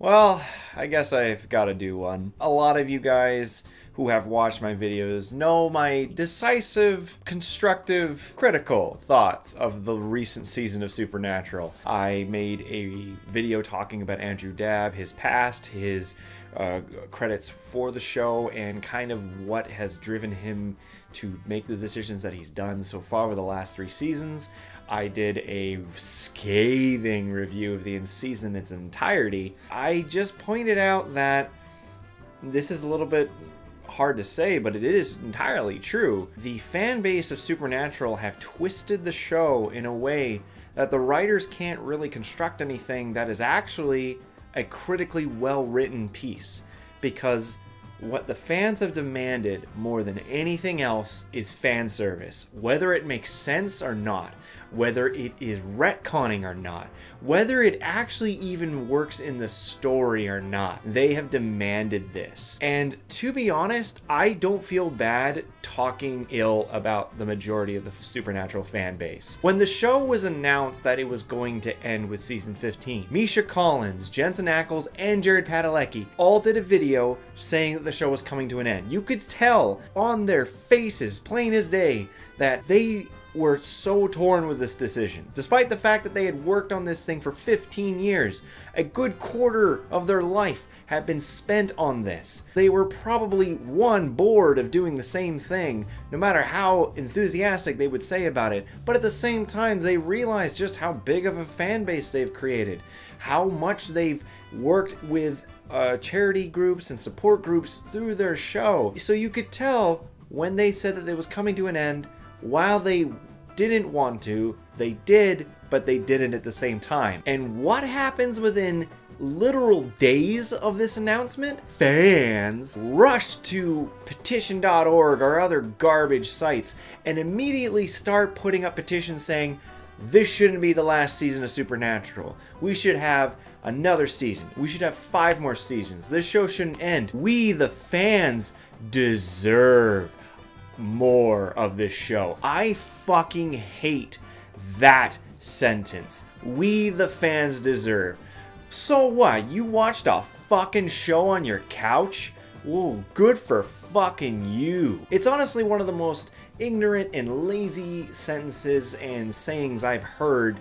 Well, I guess I've got to do one. A lot of you guys who have watched my videos know my decisive, constructive, critical thoughts of the recent season of Supernatural. I made a video talking about Andrew Dabb, his past, his credits for the show, and kind of what has driven him to make the decisions that he's done so far with the last 3 seasons. I did a scathing review of the season in its entirety. I just pointed out that this is a little bit hard to say, but it is entirely true. The fan base of Supernatural have twisted the show in a way that the writers can't really construct anything that is actually a critically well-written piece, because what the fans have demanded more than anything else is fan service, whether it makes sense or not, whether it is retconning or not, whether it actually even works in the story or not. They have demanded this. And to be honest, I don't feel bad talking ill about the majority of the Supernatural fan base. When the show was announced that it was going to end with season 15, Misha Collins, Jensen Ackles, and Jared Padalecki all did a video saying that the show was coming to an end. You could tell on their faces, plain as day, that they were so torn with this decision. Despite the fact that they had worked on this thing for 15 years, a good quarter of their life had been spent on this. They were probably bored of doing the same thing, no matter how enthusiastic they would say about it, but at the same time they realized just how big of a fan base they've created, how much they've worked with charity groups and support groups through their show. So you could tell when they said that it was coming to an end, while they didn't want to, they did, but they didn't at the same time. And what happens within literal days of this announcement? Fans rush to petition.org or other garbage sites and immediately start putting up petitions saying, this shouldn't be the last season of Supernatural. We should have another season. We should have 5 more seasons. This show shouldn't end. We, the fans, deserve more of this show. I fucking hate that sentence. We, the fans, deserve. So what? You watched a fucking show on your couch? Whoa, good for fucking you. It's honestly one of the most ignorant and lazy sentences and sayings I've heard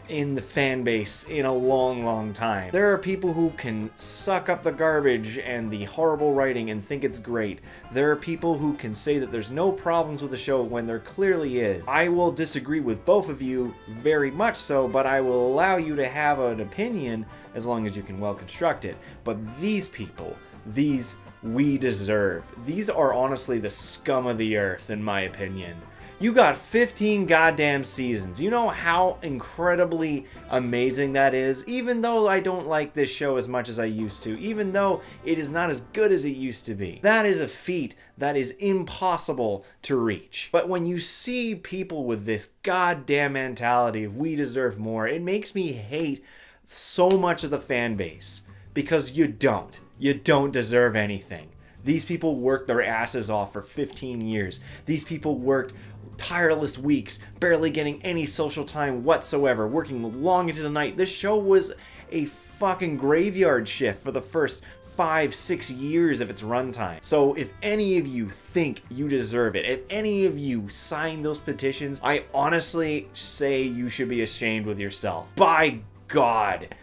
in the fan base in a long time. There are people who can suck up the garbage and the horrible writing and think it's great. There are people who can say that there's no problems with the show when there clearly is. I will disagree with both of you very much so, but I will allow you to have an opinion as long as you can well construct it. But these people, these we deserve. These are honestly the scum of the earth, in my opinion. You got 15 goddamn seasons. You know how incredibly amazing that is? Even though I don't like this show as much as I used to, even though it is not as good as it used to be, that is a feat that is impossible to reach. But when you see people with this goddamn mentality of we deserve more, it makes me hate so much of the fan base. Because you don't. You don't deserve anything. These people worked their asses off for 15 years. These people worked tireless weeks, barely getting any social time whatsoever, working long into the night. This show was a fucking graveyard shift for the first 5-6 years of its runtime. So if any of you think you deserve it, if any of you signed those petitions, I honestly say you should be ashamed with yourself. By God,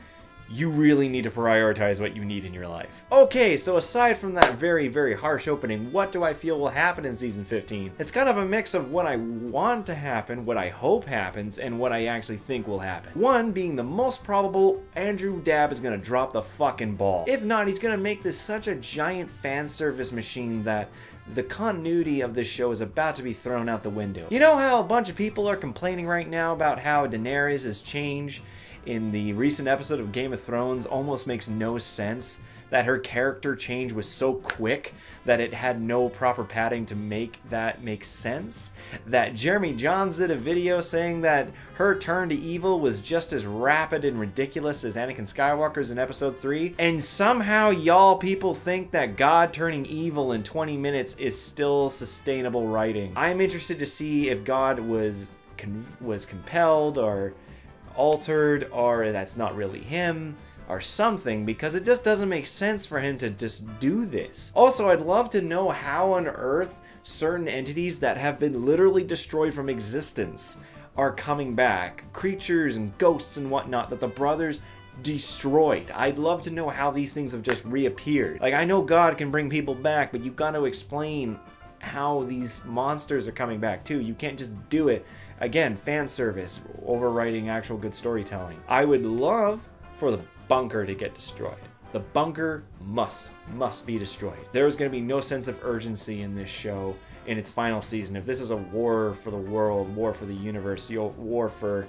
you really need to prioritize what you need in your life. Okay, so aside from that very harsh opening, what do I feel will happen in season 15? It's kind of a mix of what I want to happen, what I hope happens, and what I actually think will happen. One being the most probable, Andrew Dabb is gonna drop the fucking ball. If not, he's gonna make this such a giant fan service machine that the continuity of this show is about to be thrown out the window. You know how a bunch of people are complaining right now about how Daenerys' change in the recent episode of Game of Thrones almost makes no sense? That her character change was so quick that it had no proper padding to make that make sense? That Jeremy Jahns did a video saying that her turn to evil was just as rapid and ridiculous as Anakin Skywalker's in episode 3? And somehow y'all people think that God turning evil in 20 minutes is still sustainable writing. I'm interested to see if God was compelled or altered, or that's not really him, or something, because it just doesn't make sense for him to just do this. Also, I'd love to know how on earth certain entities that have been literally destroyed from existence are coming back. Creatures and ghosts and whatnot that the brothers destroyed. I'd love to know how these things have just reappeared. Like, I know God can bring people back, but you got to explain how these monsters are coming back too. You can't just do it. Again, fan service overwriting actual good storytelling. I would love for the bunker to get destroyed. The bunker must be destroyed. There's going to be no sense of urgency in this show in its final season. If this is a war for the world, war for the universe, war for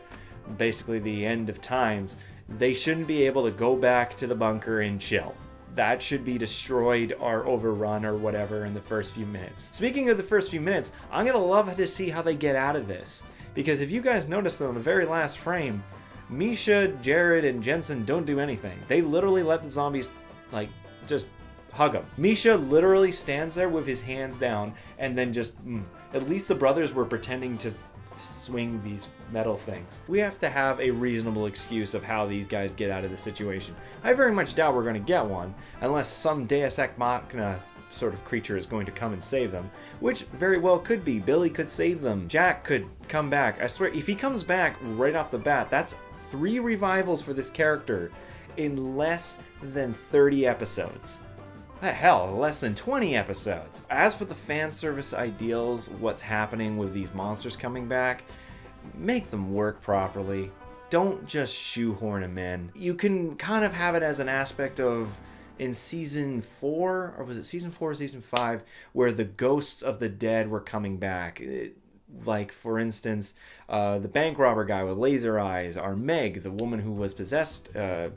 basically the end of times, they shouldn't be able to go back to the bunker and chill. That should be destroyed or overrun or whatever in the first few minutes. Speaking of the first few minutes, I'm going to love to see how they get out of this. Because if you guys noticed that on the very last frame, Misha, Jared, and Jensen don't do anything. They literally let the zombies, like, just hug him. Misha literally stands there with his hands down and then just, at least the brothers were pretending to swing these metal things. We have to have a reasonable excuse of how these guys get out of the situation. I very much doubt we're going to get one, unless some Deus Ex Machina sort of creature is going to come and save them, which very well could be. Billy could save them. Jack could come back. I swear, if he comes back right off the bat, that's 3 revivals for this character in less than 30 episodes. Hell, less than 20 episodes. As for the fan service ideals, what's happening with these monsters coming back, make them work properly. Don't just shoehorn them in. You can kind of have it as an aspect of in season 4, or was it season 4 or season 5, where the ghosts of the dead were coming back. Like, for instance, the bank robber guy with laser eyes, or Meg, the woman who was possessed, the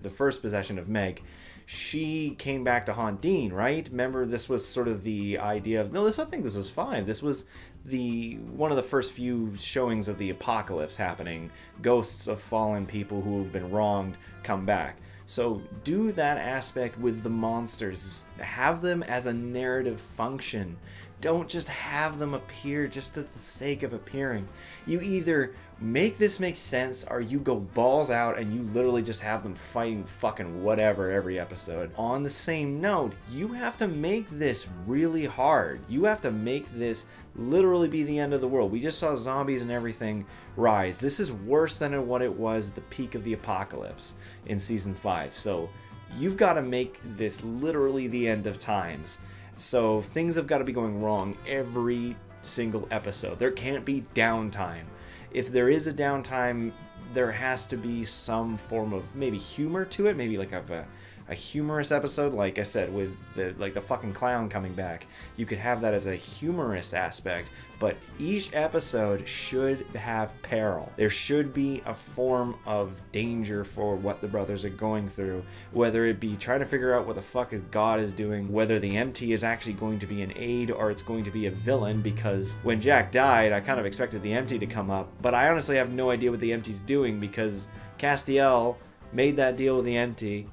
first possession of Meg, she came back to haunt Dean, right? Remember, this was sort of the idea of, no, I think this was 5. This was one of the first few showings of the apocalypse happening. Ghosts of fallen people who have been wronged come back. So do that aspect with the monsters. Have them as a narrative function. Don't just have them appear just for the sake of appearing. You either make this make sense or you go balls out and you literally just have them fighting fucking whatever every episode. On the same note, you have to make this really hard. You have to make this literally be the end of the world. We just saw zombies and everything rise. This is worse than what it was at the peak of the apocalypse in season 5. So you've got to make this literally the end of times. So things have got to be going wrong every single episode. There can't be downtime. If there is a downtime, there has to be some form of maybe humor to it. Maybe like a humorous episode, like I said, with the fucking clown coming back. You could have that as a humorous aspect, but each episode should have peril. There should be a form of danger for what the brothers are going through, whether it be trying to figure out what the fuck God is doing, whether the MT is actually going to be an aid or it's going to be a villain, because when Jack died, I kind of expected the MT to come up, but I honestly have no idea what the MT's doing, because Castiel made that deal with the MT,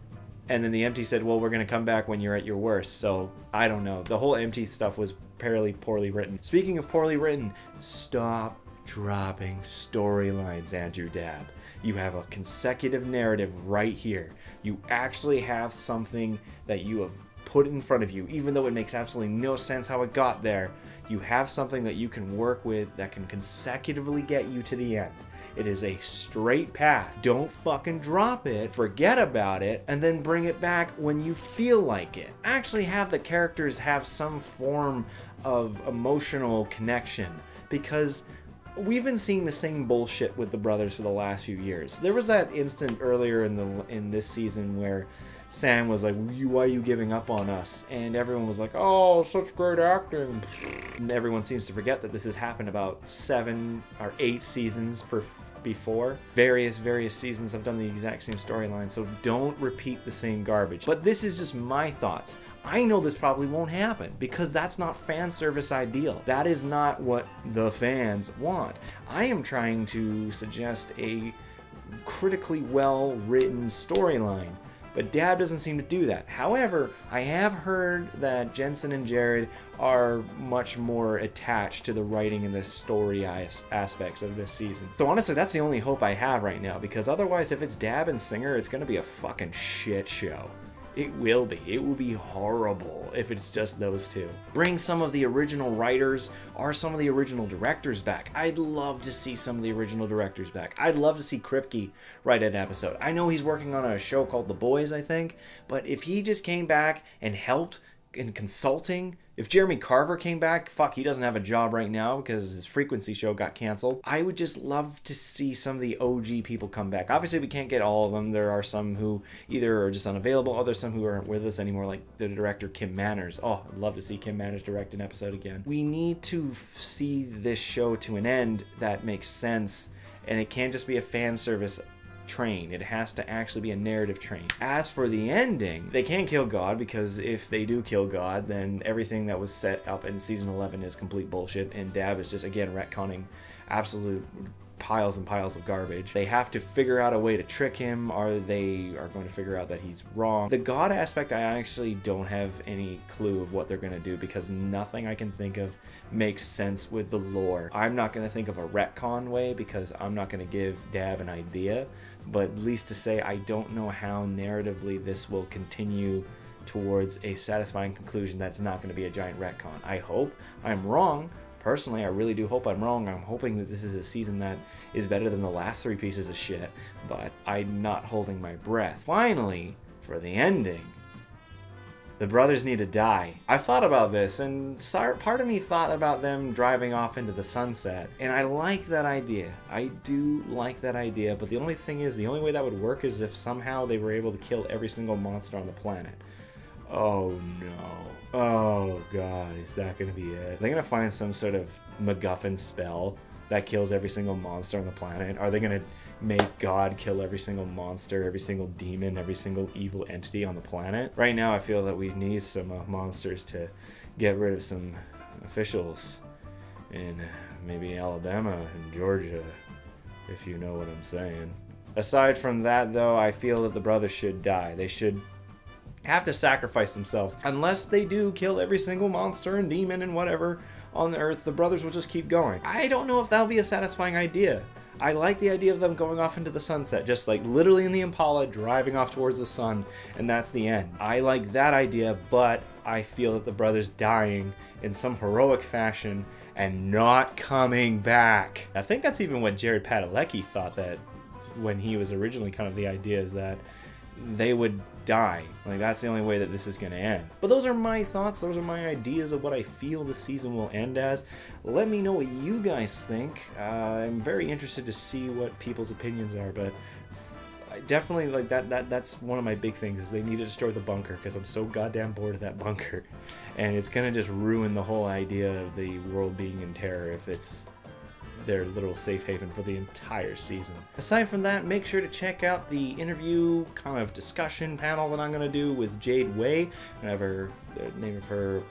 and then the MT said, well, we're going to come back when you're at your worst. So I don't know. The whole MT stuff was fairly poorly written. Speaking of poorly written, stop dropping storylines, Andrew Dabb. You have a consecutive narrative right here. You actually have something that you have put in front of you, even though it makes absolutely no sense how it got there. You have something that you can work with that can consecutively get you to the end. It is a straight path. Don't fucking drop it, forget about it, and then bring it back when you feel like it. Actually have the characters have some form of emotional connection, because we've been seeing the same bullshit with the brothers for the last few years. There was that instant earlier in this season where Sam was like, why are you giving up on us? And everyone was like, oh, such great acting. And everyone seems to forget that this has happened about 7 or 8 seasons before. Various seasons have done the exact same storyline, so don't repeat the same garbage. But this is just my thoughts. I know this probably won't happen, because that's not fan service ideal. That is not what the fans want. I am trying to suggest a critically well written storyline. But Dab doesn't seem to do that. However, I have heard that Jensen and Jared are much more attached to the writing and the story aspects of this season. So honestly, that's the only hope I have right now, because otherwise, if it's Dab and Singer, it's going to be a fucking shit show. It will be. It will be horrible if it's just those two. Bring some of the original writers or some of the original directors back. I'd love to see some of the original directors back. I'd love to see Kripke write an episode. I know he's working on a show called The Boys, I think, but if he just came back and helped in consulting, if Jeremy Carver came back, fuck, he doesn't have a job right now because his Frequency show got canceled. I would just love to see some of the OG people come back. Obviously, we can't get all of them. There are some who either are just unavailable, others some who aren't with us anymore, like the director Kim Manners. Oh, I'd love to see Kim Manners direct an episode again. We need to see this show to an end that makes sense, and it can't just be a fan service train. It has to actually be a narrative train. As for the ending, they can't kill God, because if they do kill God, then everything that was set up in season 11 is complete bullshit, and Dab is just, again, retconning absolute piles and piles of garbage. They have to figure out a way to trick him, or they are going to figure out that he's wrong. The God aspect, I actually don't have any clue of what they're going to do, because nothing I can think of makes sense with the lore. I'm not going to think of a retcon way, because I'm not going to give Dab an idea, but at least to say I don't know how narratively this will continue towards a satisfying conclusion that's not going to be a giant retcon. I hope I'm wrong. Personally, I really do hope I'm wrong. I'm hoping that this is a season that is better than the last 3 pieces of shit, but I'm not holding my breath. Finally, for the ending, the brothers need to die. I thought about this, and part of me thought about them driving off into the sunset, and I like that idea. I do like that idea, but the only thing is, the only way that would work is if somehow they were able to kill every single monster on the planet. Oh no. Oh god, is that gonna be it? They're gonna find some sort of MacGuffin spell that kills every single monster on the planet? Are they gonna make God kill every single monster, every single demon, every single evil entity on the planet? Right now I feel that we need some monsters to get rid of some officials in maybe Alabama and Georgia, if you know what I'm saying. Aside from that though, I feel that the brothers should die. They should have to sacrifice themselves. Unless they do kill every single monster and demon and whatever on the earth, the brothers will just keep going. I don't know if that'll be a satisfying idea. I like the idea of them going off into the sunset, just like literally in the Impala, driving off towards the sun, and that's the end. I like that idea, but I feel that the brothers dying in some heroic fashion and not coming back. I think that's even what Jared Padalecki thought, that when he was originally kind of the idea is that they would die. Like, that's the only way that this is going to end. But those are my thoughts. Those are my ideas of what I feel the season will end as. Let me know what you guys think. I'm very interested to see what people's opinions are, but I definitely, like, that's one of my big things, is they need to destroy the bunker, because I'm so goddamn bored of that bunker. And it's going to just ruin the whole idea of the world being in terror if it's their little safe haven for the entire season. Aside from that, make sure to check out the interview kind of discussion panel that I'm going to do with Jade Way. I have the name of her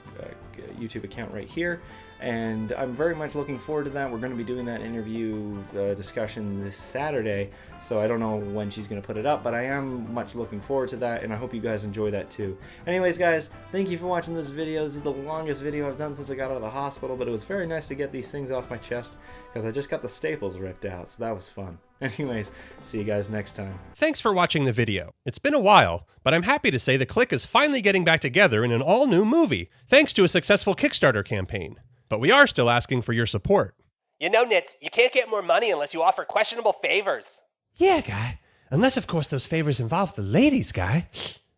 YouTube account right here, and I'm very much looking forward to that. We're going to be doing that interview discussion this Saturday, so I don't know when she's going to put it up, but I am much looking forward to that, and I hope you guys enjoy that too. Anyways, guys, thank you for watching this video. This is the longest video I've done since I got out of the hospital, but it was very nice to get these things off my chest, because I just got the staples ripped out, so that was fun. Anyways, see you guys next time. Thanks for watching the video. It's been a while, but I'm happy to say the Clique is finally getting back together in an all-new movie, thanks to a successful Kickstarter campaign. But we are still asking for your support. You know, Nitz, you can't get more money unless you offer questionable favors. Yeah, Guy. Unless, of course, those favors involve the ladies, Guy.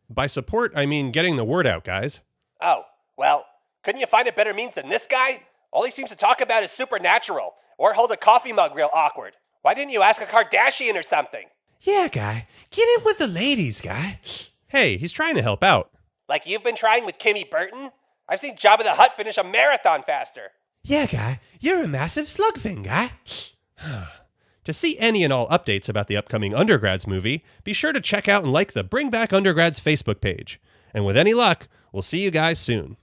By support, I mean getting the word out, guys. Oh, well, couldn't you find a better means than this guy? All he seems to talk about is supernatural, or hold a coffee mug real awkward. Why didn't you ask a Kardashian or something? Yeah, Guy. Get in with the ladies, Guy. Hey, he's trying to help out. Like you've been trying with Kimmy Burton? I've seen Jabba the Hutt finish a marathon faster. Yeah, Guy. You're a massive slug thing, Guy. To see any and all updates about the upcoming Undergrads movie, be sure to check out and like the Bring Back Undergrads Facebook page. And with any luck, we'll see you guys soon.